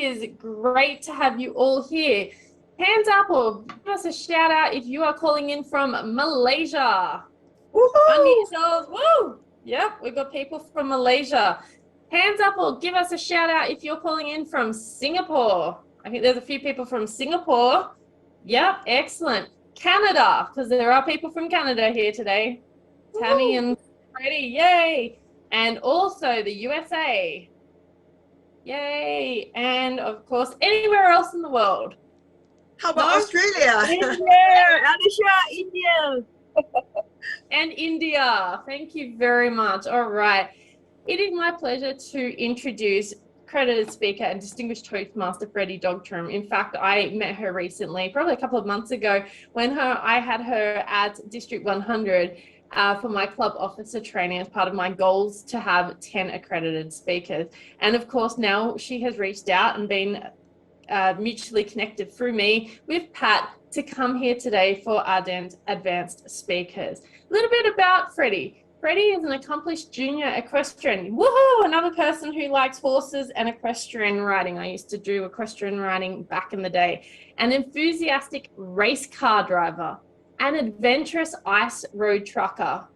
is great to have you all here. Hands up or give us a shout out if you are calling in from Malaysia. Unmute yourselves. Woo! Yep, we've got people from Malaysia. Hands up or give us a shout out if you're calling in from Singapore. I think there's a few people from Singapore. Yep, excellent. Canada, because there are people from Canada here today. Tammy and Freddie, yay! And also the USA. Yay! And of course, anywhere else in the world. How about Australia? India, Alicia, India. And India. Thank you very much. All right. It is my pleasure to introduce accredited speaker and distinguished Toastmaster Freddie Dogtrim. In fact, I met her recently, probably a couple of months ago, when I had her at District 100 for my club officer training as part of my goals to have 10 accredited speakers. And of course, now she has reached out and been mutually connected through me with Pat to come here today for our advanced speakers. A little bit about Freddie. Freddie is an accomplished junior equestrian. Woohoo! Another person who likes horses and equestrian riding. I used to do equestrian riding back in the day. An enthusiastic race car driver. An adventurous ice road trucker.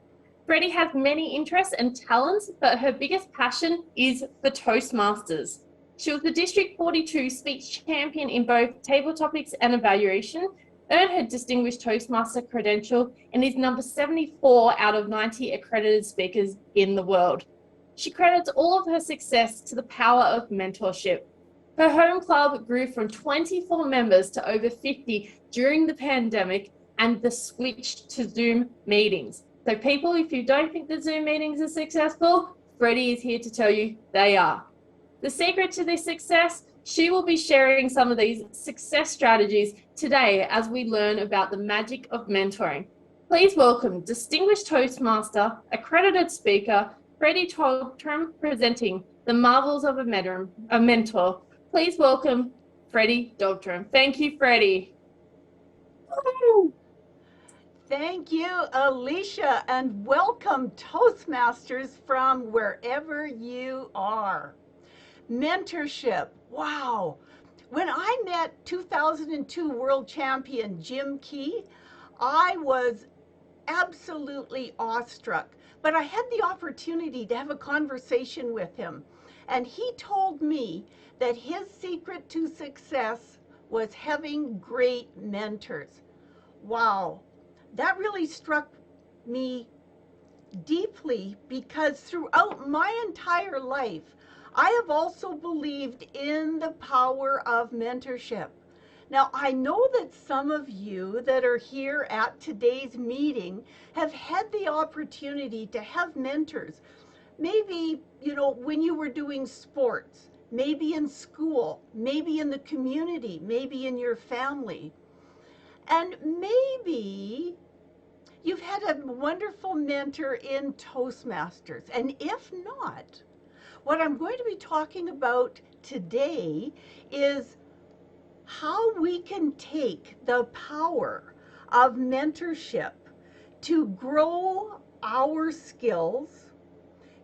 Freddie has many interests and talents, but her biggest passion is for Toastmasters. She was the District 42 speech champion in both table topics and evaluation, earned her distinguished Toastmaster credential, and is number 74 out of 90 accredited speakers in the world. She credits all of her success to the power of mentorship. Her home club grew from 24 members to over 50 during the pandemic and the switch to Zoom meetings. So people, if you don't think the Zoom meetings are successful, Freddie is here to tell you they are. The secret to this success, she will be sharing some of these success strategies today as we learn about the magic of mentoring. Please welcome distinguished Toastmaster, accredited speaker, Freddie Dogtrim, presenting the marvels of a mentor. Please welcome Freddie Dogtrim. Thank you, Freddie. Thank you, Alicia, and welcome Toastmasters from wherever you are. Mentorship, wow. When I met 2002 world champion Jim Key, I was absolutely awestruck, but I had the opportunity to have a conversation with him, and he told me that his secret to success was having great mentors. Wow, that really struck me deeply because throughout my entire life, I have also believed in the power of mentorship. Now, I know that some of you that are here at today's meeting have had the opportunity to have mentors. Maybe, when you were doing sports, maybe in school, maybe in the community, maybe in your family. And maybe you've had a wonderful mentor in Toastmasters. And if not, what I'm going to be talking about today is how we can take the power of mentorship to grow our skills,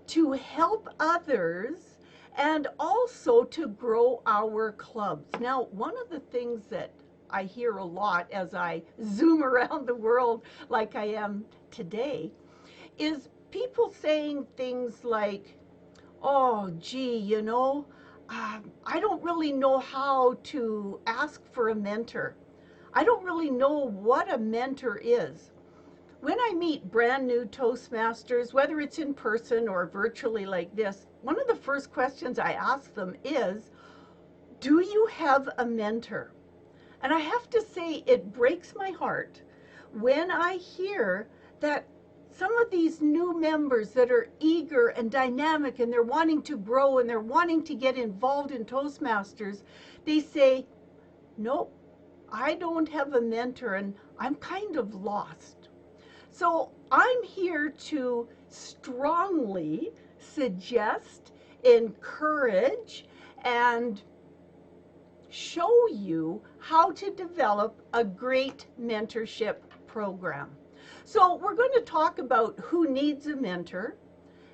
to help others, and also to grow our clubs. Now, one of the things that I hear a lot as I zoom around the world like I am today is people saying things like, oh, gee, I don't really know how to ask for a mentor. I don't really know what a mentor is. When I meet brand new Toastmasters, whether it's in person or virtually like this, one of the first questions I ask them is, do you have a mentor? And I have to say, it breaks my heart when I hear that some of these new members that are eager and dynamic and they're wanting to grow and they're wanting to get involved in Toastmasters, they say, nope, I don't have a mentor and I'm kind of lost. So I'm here to strongly suggest, encourage, and show you how to develop a great mentorship program. So we're going to talk about who needs a mentor,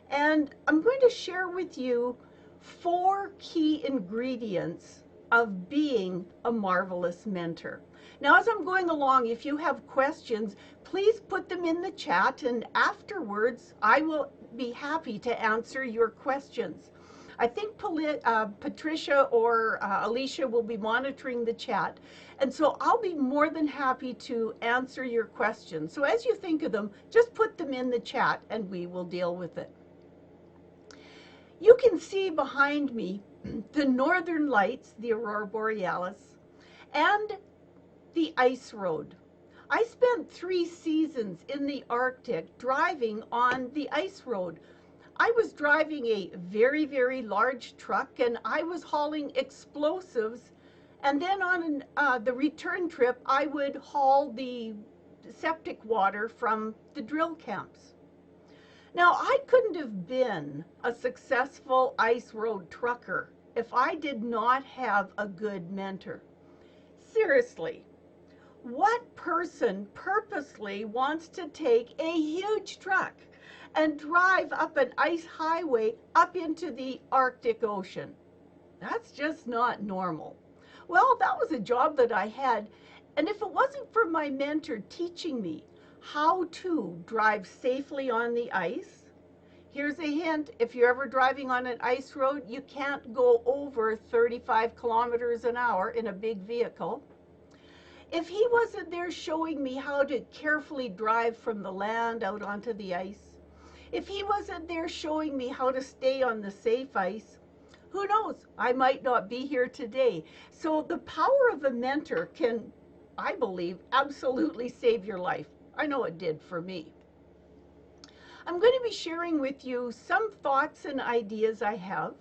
and I'm going to share with you 4 key ingredients of being a marvelous mentor. Now, as I'm going along, if you have questions, please put them in the chat, and afterwards I will be happy to answer your questions. I think Patricia or Alicia will be monitoring the chat, and so I'll be more than happy to answer your questions. So as you think of them, just put them in the chat and we will deal with it. You can see behind me the northern lights, the aurora borealis, and the ice road. I spent 3 seasons in the Arctic driving on the ice road. I was driving a very, very large truck, and I was hauling explosives. And then on the return trip, I would haul the septic water from the drill camps. Now, I couldn't have been a successful ice road trucker if I did not have a good mentor. Seriously, what person purposely wants to take a huge truck and drive up an ice highway up into the Arctic Ocean? That's just not normal. Well, that was a job that I had, and if it wasn't for my mentor teaching me how to drive safely on the ice, here's a hint: if you're ever driving on an ice road, you can't go over 35 kilometers an hour in a big vehicle. If he wasn't there showing me how to carefully drive from the land out onto the ice, if he wasn't there showing me how to stay on the safe ice, who knows? I might not be here today. So the power of a mentor can, I believe, absolutely save your life. I know it did for me. I'm going to be sharing with you some thoughts and ideas I have.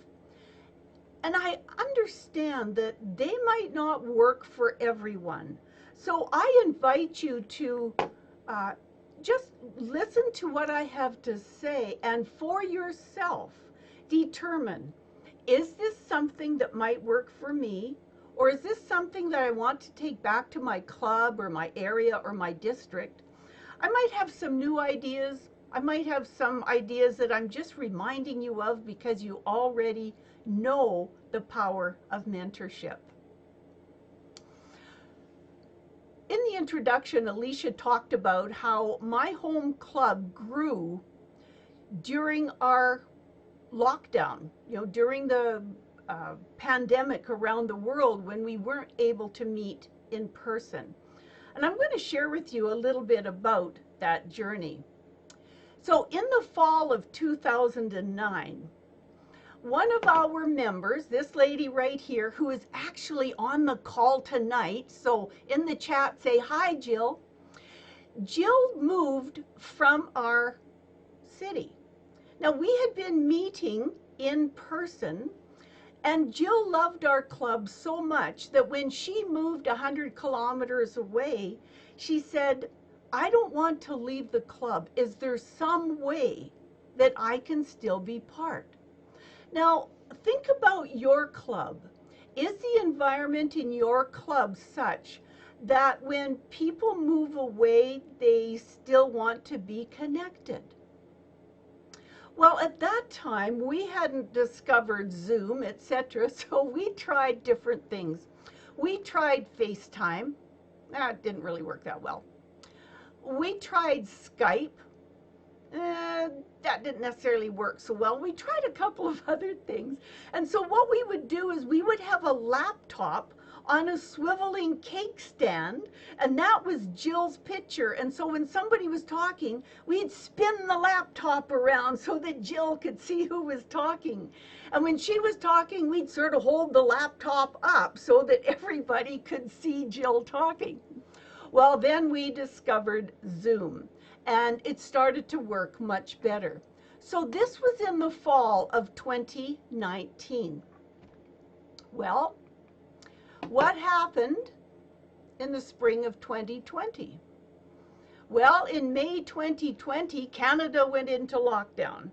And I understand that they might not work for everyone. So I invite you to just listen to what I have to say and for yourself determine, is this something that might work for me? Or is this something that I want to take back to my club or my area or my district? I might have some new ideas. I might have some ideas that I'm just reminding you of because you already know the power of mentorship. In the introduction, Alicia talked about how my home club grew during our lockdown, during the pandemic around the world when we weren't able to meet in person. And I'm going to share with you a little bit about that journey. So in the fall of 2009, one of our members, this lady right here, who is actually on the call tonight, so in the chat say, hi, Jill. Jill moved from our city. Now, we had been meeting in person, and Jill loved our club so much that when she moved 100 kilometers away, she said, I don't want to leave the club. Is there some way that I can still be part? Now, think about your club. Is the environment in your club such that when people move away, they still want to be connected? Well, at that time, we hadn't discovered Zoom, etc., so we tried different things. We tried FaceTime. That didn't really work that well. We tried Skype. That didn't necessarily work so well. We tried a couple of other things. And so what we would do is we would have a laptop on a swiveling cake stand, and that was Jill's picture. And so when somebody was talking, we'd spin the laptop around so that Jill could see who was talking. And when she was talking, we'd sort of hold the laptop up so that everybody could see Jill talking. Well, then we discovered Zoom, and it started to work much better. So this was in the fall of 2019. Well, what happened in the spring of 2020? Well, in May 2020, Canada went into lockdown,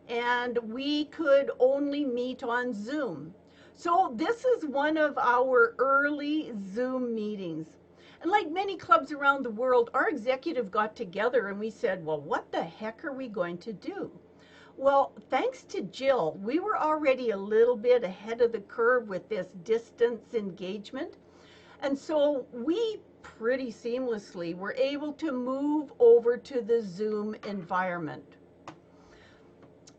and we could only meet on Zoom. So this is one of our early Zoom meetings. And like many clubs around the world, our executive got together and we said, well, what the heck are we going to do? Well, thanks to Jill, we were already a little bit ahead of the curve with this distance engagement. And so we pretty seamlessly were able to move over to the Zoom environment.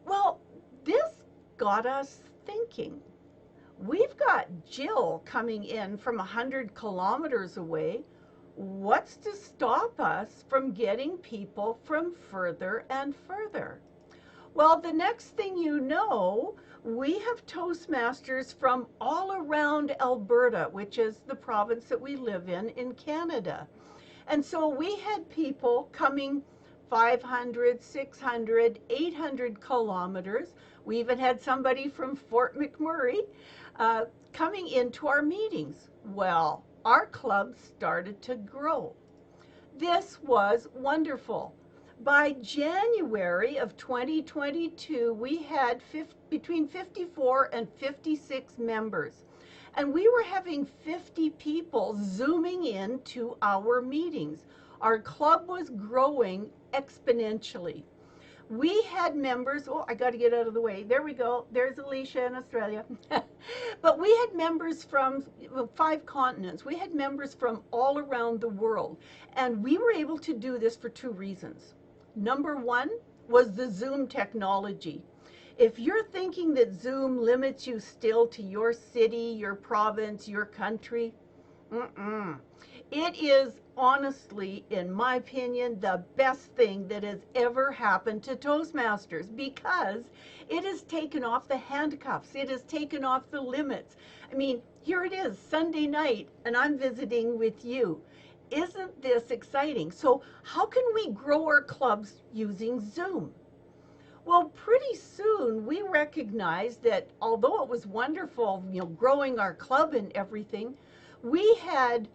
Well, this got us thinking. We've got Jill coming in from 100 kilometers away. What's to stop us from getting people from further and further? Well, the next thing you know, we have Toastmasters from all around Alberta, which is the province that we live in Canada. And so we had people coming 500, 600, 800 kilometers. We even had somebody from Fort McMurray coming into our meetings. Well, our club started to grow. This was wonderful. By January of 2022, we had between 54 and 56 members. And we were having 50 people zooming into our meetings. Our club was growing exponentially. We had members, oh, I got to get out of the way. There we go. There's Alicia in Australia. But we had members from 5 continents. We had members from all around the world. And we were able to do this for 2 reasons. Number 1 was the Zoom technology. If you're thinking that Zoom limits you still to your city, your province, your country, it is honestly, in my opinion, the best thing that has ever happened to Toastmasters, because it has taken off the handcuffs. It has taken off the limits. I mean, here it is, Sunday night, and I'm visiting with you. Isn't this exciting? So how can we grow our clubs using Zoom? Well, pretty soon we recognized that although it was wonderful, growing our club and everything, we had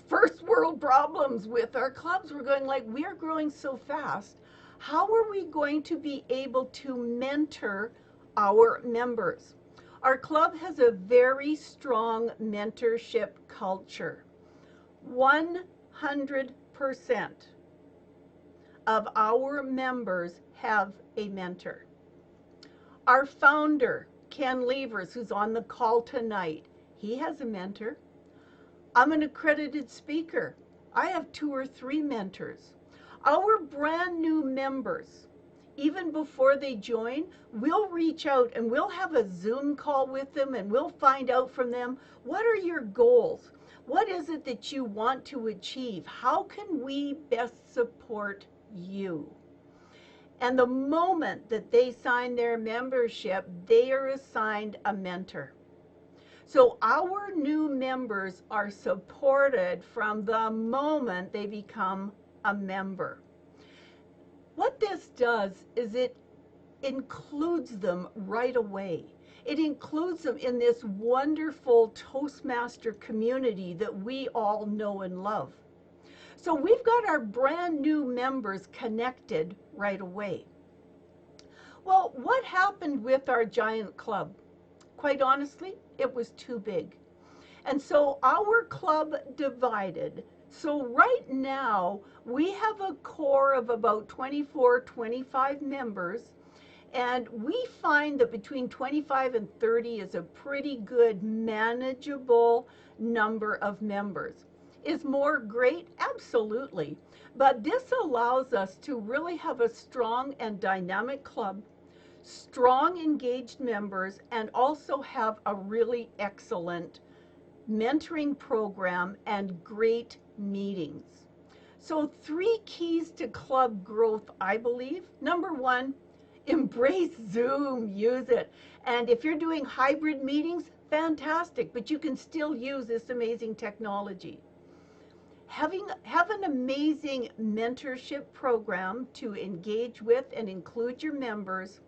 first world problems with our clubs. We're going like, we are growing so fast. How are we going to be able to mentor our members? Our club has a very strong mentorship culture. 100% of our members have a mentor. Our founder, Ken Levers, who's on the call tonight, he has a mentor. I'm an accredited speaker. I have 2 or 3 mentors. Our brand new members, even before they join, we'll reach out and we'll have a Zoom call with them, and we'll find out from them, what are your goals? What is it that you want to achieve? How can we best support you? And the moment that they sign their membership, they are assigned a mentor. So our new members are supported from the moment they become a member. What this does is it includes them right away. It includes them in this wonderful Toastmaster community that we all know and love. So we've got our brand new members connected right away. Well, what happened with our giant club? Quite honestly, it was too big. And so our club divided. So right now, we have a core of about 24, 25 members. And we find that between 25 and 30 is a pretty good, manageable number of members. Is more great? Absolutely. But this allows us to really have a strong and dynamic club, strong engaged members, and also have a really excellent mentoring program and great meetings. So 3 keys to club growth, I believe. Number 1, embrace Zoom, use it. And if you're doing hybrid meetings, fantastic, but you can still use this amazing technology. Have an amazing mentorship program to engage with and include your members.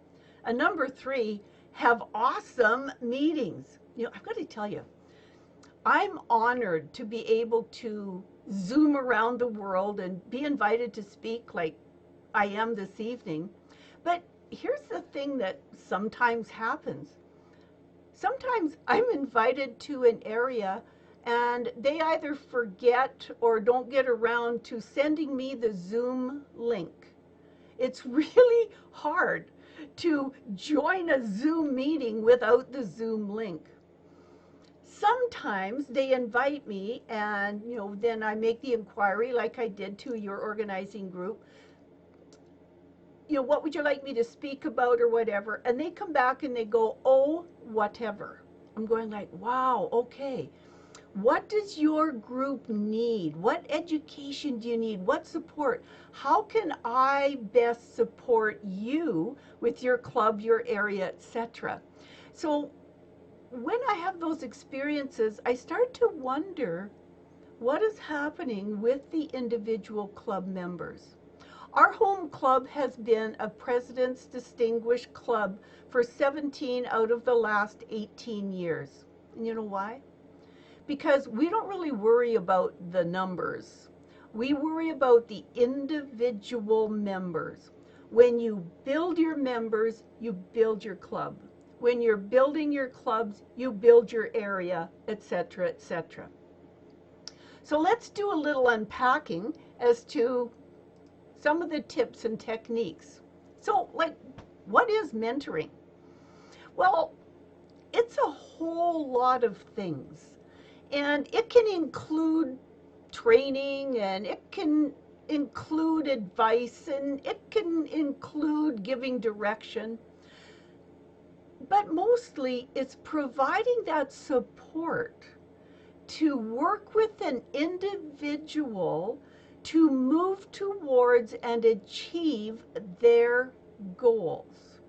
And number 3, have awesome meetings. I've got to tell you, I'm honored to be able to Zoom around the world and be invited to speak like I am this evening. But here's the thing that sometimes happens. Sometimes I'm invited to an area and they either forget or don't get around to sending me the Zoom link. It's really hard to join a Zoom meeting without the Zoom link. Sometimes they invite me and, then I make the inquiry like I did to your organizing group. What would you like me to speak about or whatever? And they come back and they go, oh, whatever. I'm going like, wow, okay. What does your group need? What education do you need? What support? How can I best support you with your club, your area, etc.? So when I have those experiences, I start to wonder what is happening with the individual club members. Our home club has been a President's Distinguished Club for 17 out of the last 18 years. And you know why? Because we don't really worry about the numbers. We worry about the individual members. When you build your members, you build your club. When you're building your clubs, you build your area, etc., etc. So let's do a little unpacking as to some of the tips and techniques. So, what is mentoring? Well, it's a whole lot of things. And it can include training, and it can include advice, and it can include giving direction. But mostly, it's providing that support to work with an individual to move towards and achieve their goals.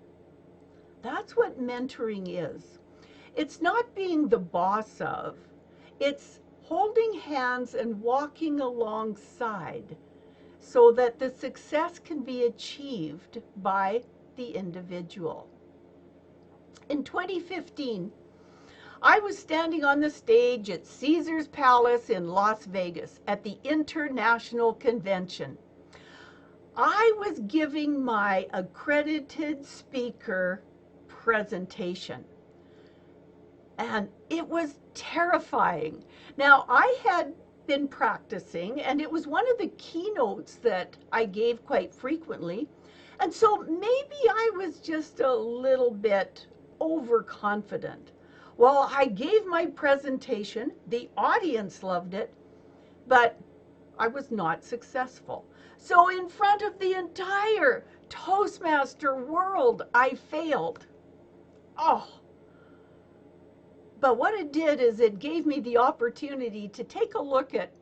That's what mentoring is. It's not being the boss of, it's holding hands and walking alongside so that the success can be achieved by the individual. In 2015, I was standing on the stage at Caesar's Palace in Las Vegas at the International Convention. I was giving my accredited speaker presentation, and it was terrifying. Now, I had been practicing, and it was one of the keynotes that I gave quite frequently, and so maybe I was just a little bit overconfident. Well, I gave my presentation, the audience loved it, but I was not successful. So in front of the entire Toastmaster world, I failed. Oh, but what it did is it gave me the opportunity to take a look at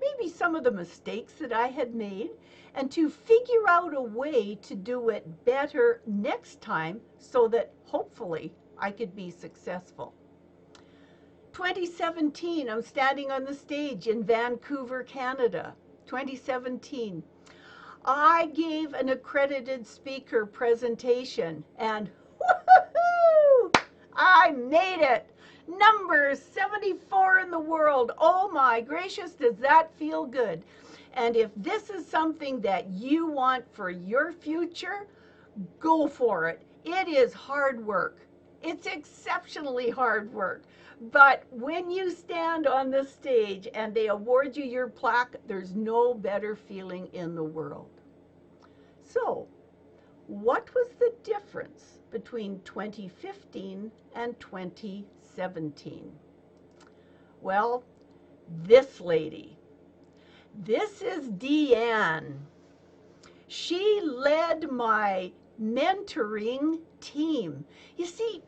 maybe some of the mistakes that I had made and to figure out a way to do it better next time so that hopefully I could be successful. 2017, I'm standing on the stage in Vancouver, Canada. 2017, I gave an accredited speaker presentation, and woohoo! I made it. Number 74 in the world. Oh my gracious, does that feel good? And if this is something that you want for your future, go for it. It is hard work. It's exceptionally hard work. But when you stand on the stage and they award you your plaque, there's no better feeling in the world. So, what was the difference between 2015 and 2017? Well, this lady. This is Deanne. She led my mentoring team. You see,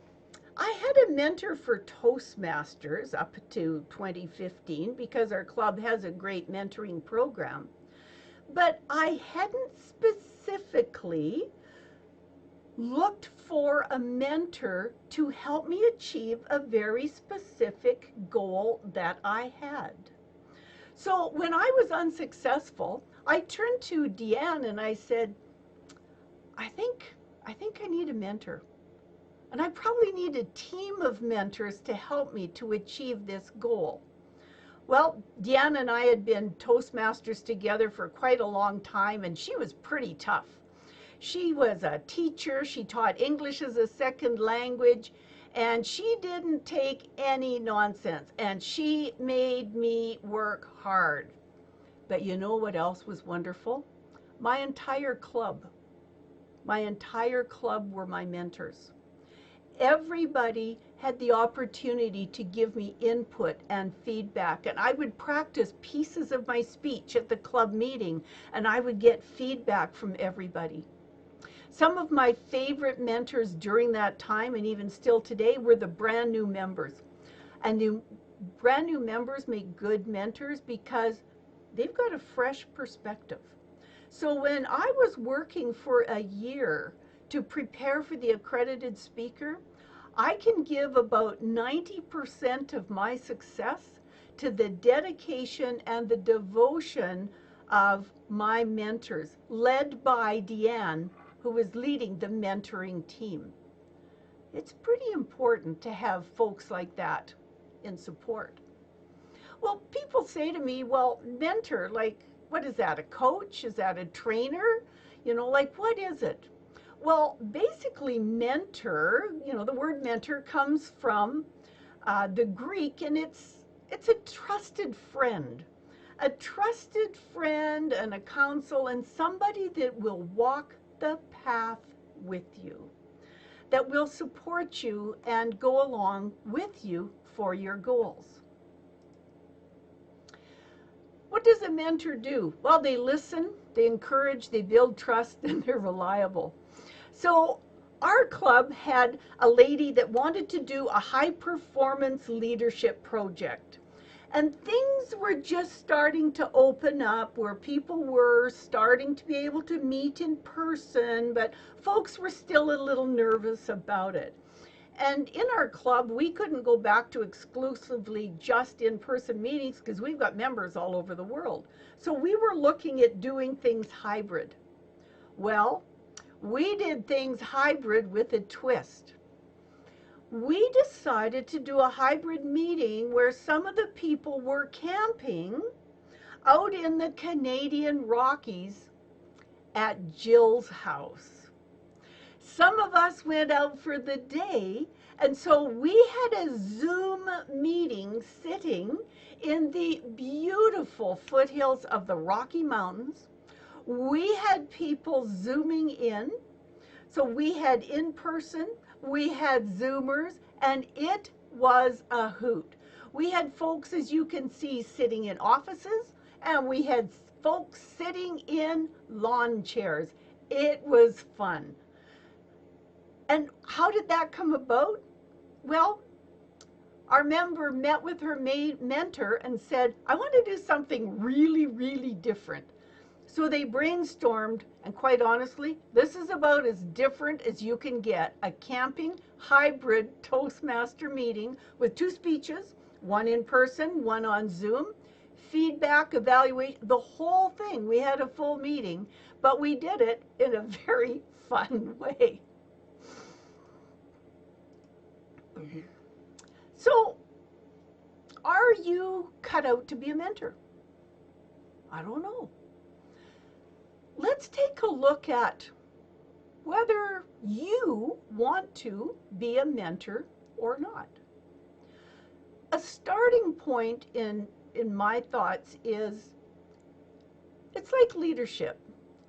I had a mentor for Toastmasters up to 2015 because our club has a great mentoring program. But I hadn't specifically looked for a mentor to help me achieve a very specific goal that I had. So when I was unsuccessful, I turned to Deanne and I said, I think I need a mentor. And I probably need a team of mentors to help me to achieve this goal. Well, Deanne and I had been Toastmasters together for quite a long time, and she was pretty tough. She was a teacher. She taught English as a second language, and she didn't take any nonsense, and she made me work hard. But you know what else was wonderful? My entire club My entire club were my mentors. Everybody had the opportunity to give me input and feedback, and I would practice pieces of my speech at the club meeting, and I would get feedback from everybody. Some of my favorite mentors during that time, and even still today, were the brand new members. And the brand new members make good mentors because they've got a fresh perspective. So when I was working for a year to prepare for the accredited speaker, I can give about 90% of my success to the dedication and the devotion of my mentors, led by Deanne, who was leading the mentoring team. It's pretty important to have folks like that in support. Well, people say to me, well, mentor, like, what is that, a coach? Is that a trainer? Like, what is it? Well, basically, mentor, the word mentor comes from the Greek, and it's a trusted friend. A trusted friend and a counsel, and somebody that will walk the path with you, that will support you and go along with you for your goals. What does a mentor do? Well, they listen, they encourage, they build trust, and they're reliable. So our club had a lady that wanted to do a high performance leadership project. And things were just starting to open up where people were starting to be able to meet in person, but folks were still a little nervous about it. And in our club, we couldn't go back to exclusively just in-person meetings because we've got members all over the world. So we were looking at doing things hybrid. Well, we did things hybrid with a twist. We decided to do a hybrid meeting where some of the people were camping out in the Canadian Rockies at Jill's house. Some of us went out for the day, and so we had a Zoom meeting sitting in the beautiful foothills of the Rocky Mountains. We had people Zooming in, so we had in-person, we had Zoomers, and it was a hoot. We had folks, as you can see, sitting in offices, and we had folks sitting in lawn chairs. It was fun. And how did that come about? Well, our member met with her mentor and said, I want to do something really, really different. So they brainstormed, and quite honestly, this is about as different as you can get. A camping hybrid Toastmaster meeting with 2 speeches, one in person, one on Zoom, feedback, evaluation, the whole thing. We had a full meeting, but we did it in a very fun way. So, are you cut out to be a mentor? I don't know. Let's take a look at whether you want to be a mentor or not. A starting point in my thoughts is, it's like leadership.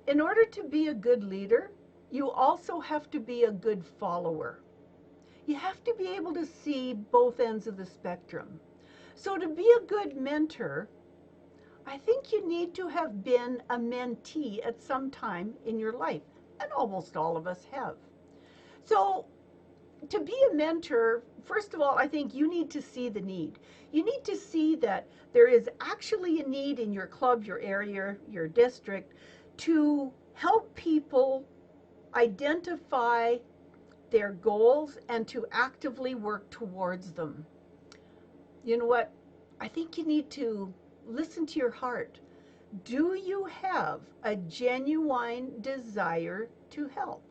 In order to be a good leader, you also have to be a good follower. You have to be able to see both ends of the spectrum. So to be a good mentor, I think you need to have been a mentee at some time in your life, and almost all of us have. So to be a mentor, first of all, I think you need to see the need. You need to see that there is actually a need in your club, your area, your district, to help people identify their goals and to actively work towards them. You know what? I think you need to listen to your heart. Do you have a genuine desire to help?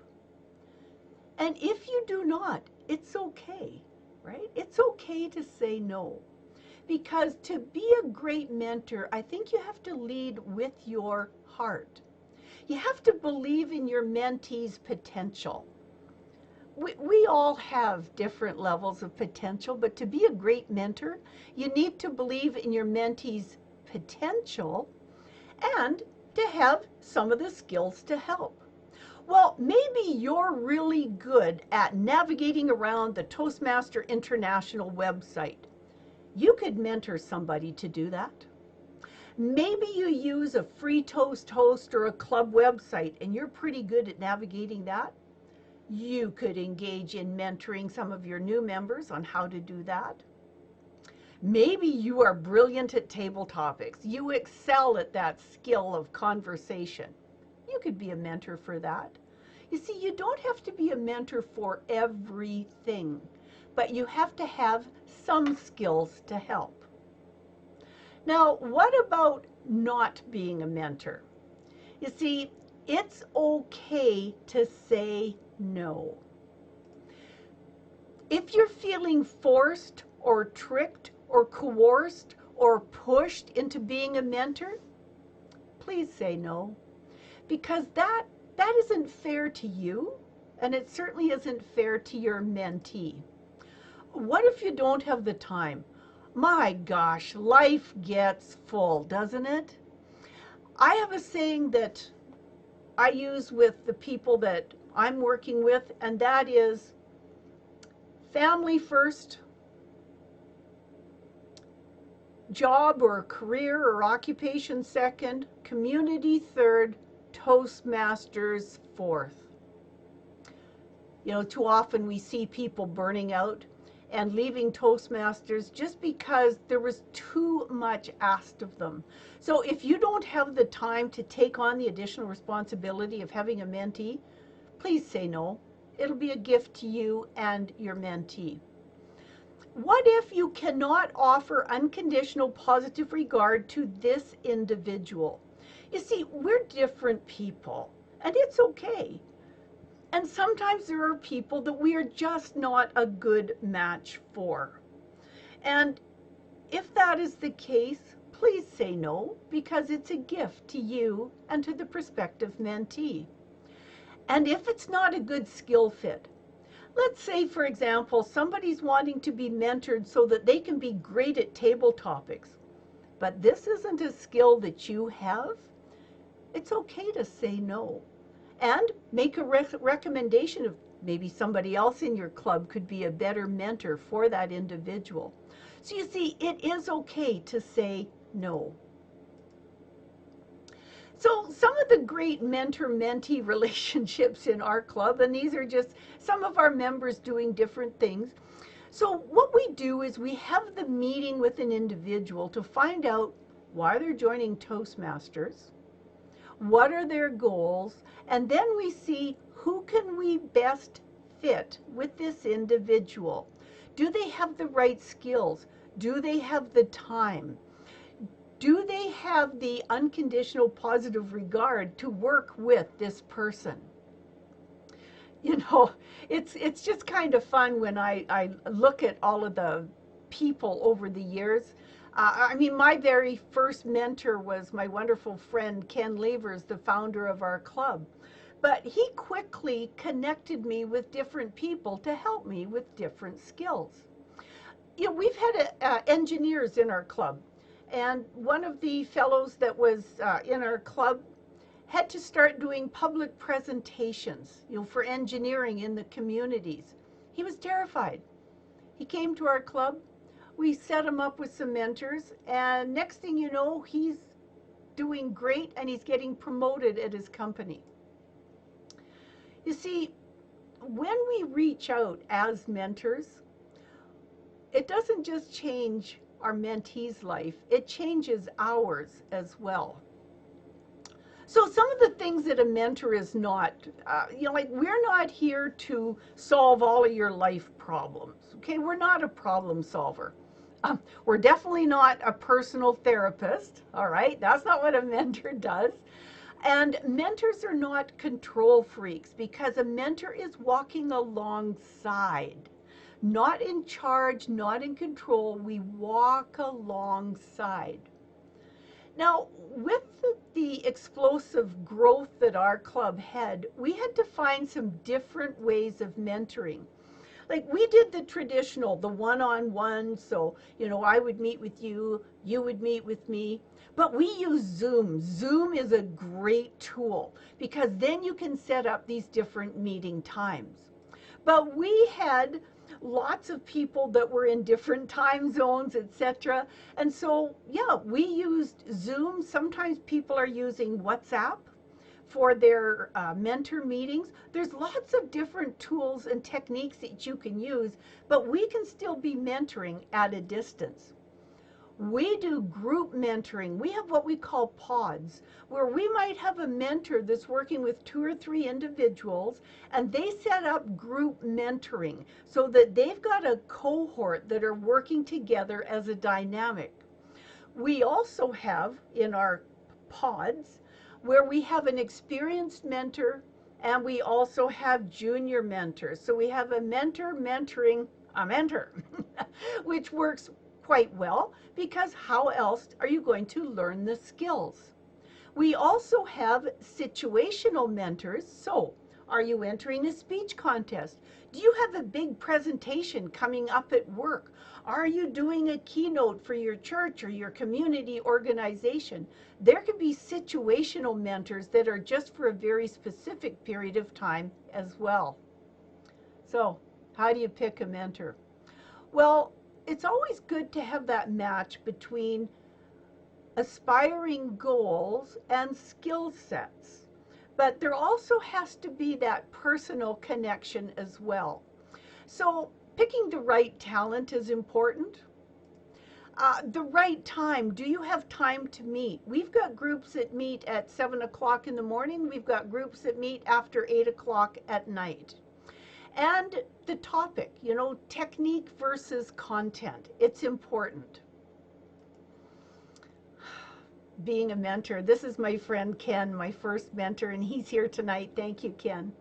And if you do not, it's okay, right? It's okay to say no. Because to be a great mentor, I think you have to lead with your heart. You have to believe in your mentee's potential. We all have different levels of potential, but to be a great mentor, you need to believe in your mentee's potential and to have some of the skills to help. Well, maybe you're really good at navigating around the Toastmaster International website. You could mentor somebody to do that. Maybe you use a free Toast host or a club website and you're pretty good at navigating that. You could engage in mentoring some of your new members on how to do that. Maybe you are brilliant at table topics. You excel at that skill of conversation. You could be a mentor for that. You see, you don't have to be a mentor for everything, but you have to have some skills to help. Now, what about not being a mentor? You see, it's okay to say no. If you're feeling forced or tricked or coerced or pushed into being a mentor, please say no, because that isn't fair to you, and it certainly isn't fair to your mentee. What if you don't have the time? My gosh, life gets full, doesn't it? I have a saying that I use with the people that I'm working with, and that is family first, job or career or occupation second, community third, Toastmasters fourth. You know, too often we see people burning out and leaving Toastmasters just because there was too much asked of them. So if you don't have the time to take on the additional responsibility of having a mentee, please say no. It'll be a gift to you and your mentee. What if you cannot offer unconditional positive regard to this individual? You see, we're different people, and it's okay. And sometimes there are people that we are just not a good match for. And if that is the case, please say no, because it's a gift to you and to the prospective mentee. And if it's not a good skill fit, let's say, for example, somebody's wanting to be mentored so that they can be great at table topics, but this isn't a skill that you have, it's okay to say no. And make a recommendation of maybe somebody else in your club could be a better mentor for that individual. So you see, it is okay to say no. So some of the great mentor-mentee relationships in our club, and these are just some of our members doing different things. So what we do is we have the meeting with an individual to find out why they're joining Toastmasters, what are their goals, and then we see who can we best fit with this individual. Do they have the right skills? Do they have the time? Do they have the unconditional positive regard to work with this person? You know, it's just kind of fun when I look at all of the people over the years. I mean, my very first mentor was my wonderful friend Ken Levers, the founder of our club. But he quickly connected me with different people to help me with different skills. You know, we've had engineers in our club. And one of the fellows that was in our club had to start doing public presentations, you know, for engineering in the communities. He was terrified. He came to our club. We set him up with some mentors, and next thing you know, he's doing great and he's getting promoted at his company. You see, when we reach out as mentors, it doesn't just change our mentee's life, it changes ours as well. So some of the things that a mentor is not, you know, like we're not here to solve all of your life problems, okay? We're not a problem solver. We're definitely not a personal therapist, all right? That's not what a mentor does. And mentors are not control freaks, because a mentor is walking alongside. Not in charge, not in control, we walk alongside. Now, with the explosive growth that our club had, we had to find some different ways of mentoring. Like we did the traditional, the one-on-one. So, I would meet with you, you would meet with me. But we use Zoom. Zoom is a great tool because then you can set up these different meeting times. But we had lots of people that were in different time zones, etc. And so, yeah, we used Zoom. Sometimes people are using WhatsApp for their mentor meetings. There's lots of different tools and techniques that you can use, but we can still be mentoring at a distance. We do group mentoring. We have what we call pods, where we might have a mentor that's working with 2 or 3 individuals, and they set up group mentoring so that they've got a cohort that are working together as a dynamic. We also have in our pods where we have an experienced mentor and we also have junior mentors. So we have a mentor mentoring a mentor, which works quite well because how else are you going to learn the skills? We also have situational mentors. So, are you entering a speech contest? Do you have a big presentation coming up at work? Are you doing a keynote for your church or your community organization? There can be situational mentors that are just for a very specific period of time as well. So, how do you pick a mentor? Well, it's always good to have that match between aspiring goals and skill sets. But there also has to be that personal connection as well. So picking the right talent is important. The right time. Do you have time to meet? We've got groups that meet at 7 o'clock in the morning. We've got groups that meet after 8 o'clock at night. And the topic, technique versus content. It's important. Being a mentor. This is my friend Ken, my first mentor, and he's here tonight. Thank you, Ken.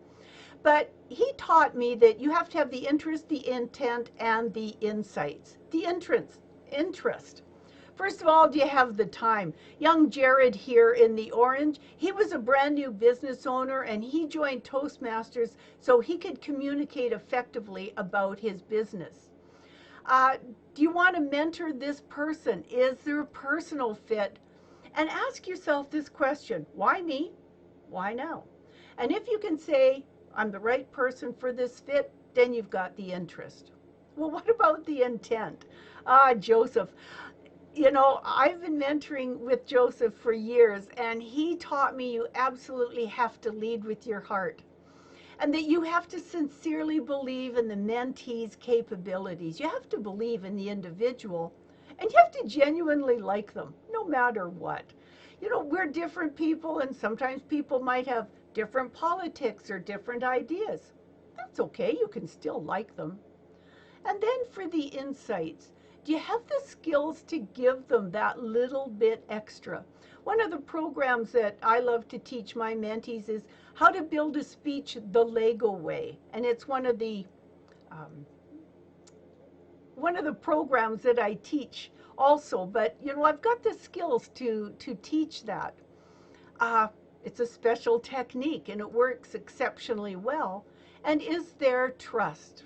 But he taught me that you have to have the interest, the intent, and the insights. The interest. First of all, do you have the time? Young Jared here in the orange, he was a brand new business owner and he joined Toastmasters so he could communicate effectively about his business. Do you want to mentor this person? Is there a personal fit? And ask yourself this question: why me? Why now? And if you can say, I'm the right person for this fit, then you've got the interest. Well, what about the intent? Joseph. I've been mentoring with Joseph for years, and he taught me you absolutely have to lead with your heart. And that you have to sincerely believe in the mentee's capabilities. You have to believe in the individual. And you have to genuinely like them, no matter what. We're different people, and sometimes people might have different politics or different ideas. That's okay, you can still like them. And then for the insights, do you have the skills to give them that little bit extra? One of the programs that I love to teach my mentees is how to build a speech the Lego way. And it's one of the programs that I teach also, but I've got the skills to teach that. It's a special technique and it works exceptionally well. And is there trust?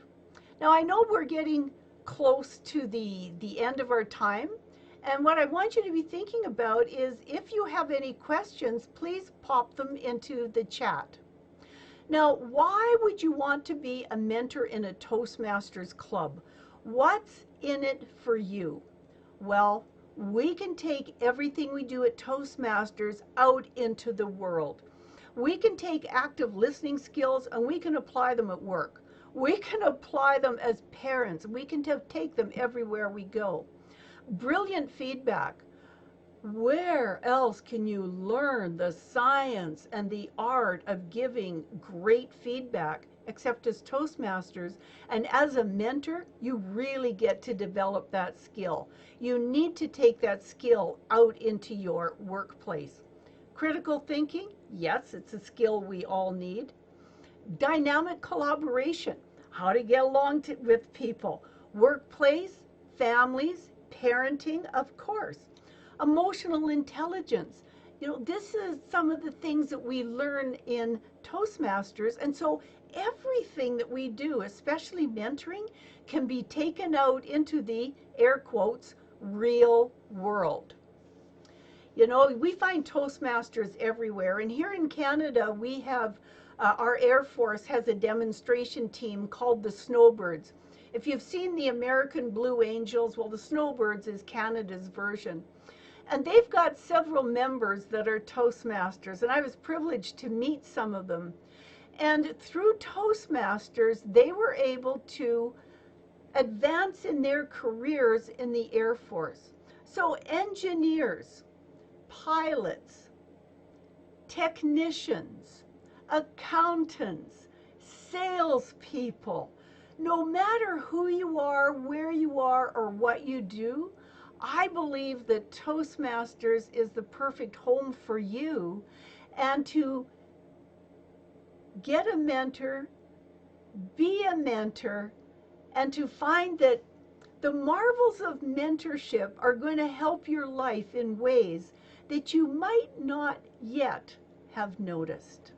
Now I know we're getting close to the end of our time, and what I want you to be thinking about is if you have any questions, please pop them into the chat. Now, why would you want to be a mentor in a Toastmasters club? What's in it for you? Well, we can take everything we do at Toastmasters out into the world. We can take active listening skills and we can apply them at work. We can apply them as parents. We can take them everywhere we go. Brilliant feedback. Where else can you learn the science and the art of giving great feedback except as Toastmasters? And as a mentor, you really get to develop that skill. You need to take that skill out into your workplace. Critical thinking, yes, it's a skill we all need. Dynamic collaboration, how to get along with people. Workplace, families, parenting, of course. Emotional intelligence. This is some of the things that we learn in Toastmasters. And so everything that we do, especially mentoring, can be taken out into the air quotes real world. You know, we find Toastmasters everywhere. And here in Canada, we have our Air Force has a demonstration team called the Snowbirds. If you've seen the American Blue Angels, well, the Snowbirds is Canada's version. And they've got several members that are Toastmasters, and I was privileged to meet some of them. And through Toastmasters, they were able to advance in their careers in the Air Force. So engineers, pilots, technicians, accountants, salespeople, no matter who you are, where you are, or what you do, I believe that Toastmasters is the perfect home for you, and to get a mentor, be a mentor, and to find that the marvels of mentorship are going to help your life in ways that you might not yet have noticed.